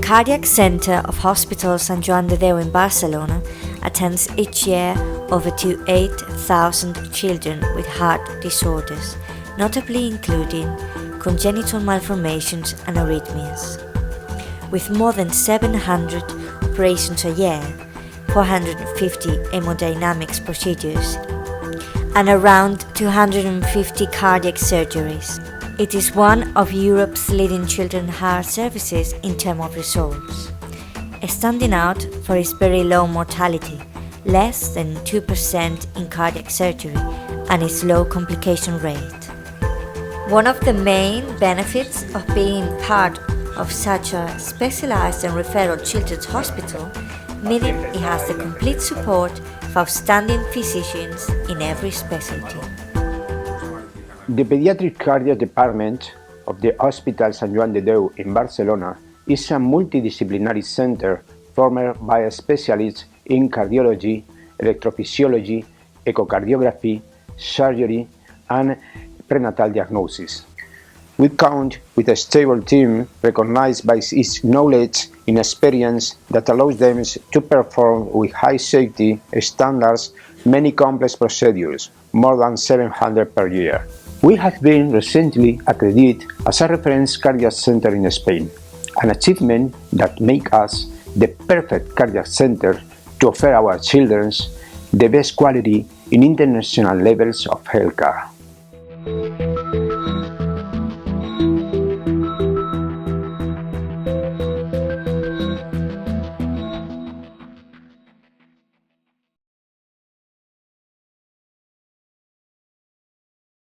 Cardiac Center of Hospital Sant Joan de Déu in Barcelona attends each year over to 8,000 children with heart disorders, notably including congenital malformations and arrhythmias. With more than 700 operations a year, 450 hemodynamics procedures, and around 250 cardiac surgeries. It is one of Europe's leading children's heart services in terms of results, standing out for its very low mortality, less than 2% in cardiac surgery, and its low complication rate. One of the main benefits of being part of such a specialized and referral children's hospital, meaning it has the complete support of outstanding physicians in every specialty. The Pediatric Cardiac Department of the Hospital Sant Joan de Déu in Barcelona is a multidisciplinary center formed by specialists in cardiology, electrophysiology, echocardiography, surgery, and prenatal diagnosis. We count with a stable team recognized by its knowledge and experience that allows them to perform with high safety standards many complex procedures, more than 700 per year. We have been recently accredited as a reference cardiac center in Spain, an achievement that makes us the perfect cardiac center to offer our children the best quality in international levels of healthcare.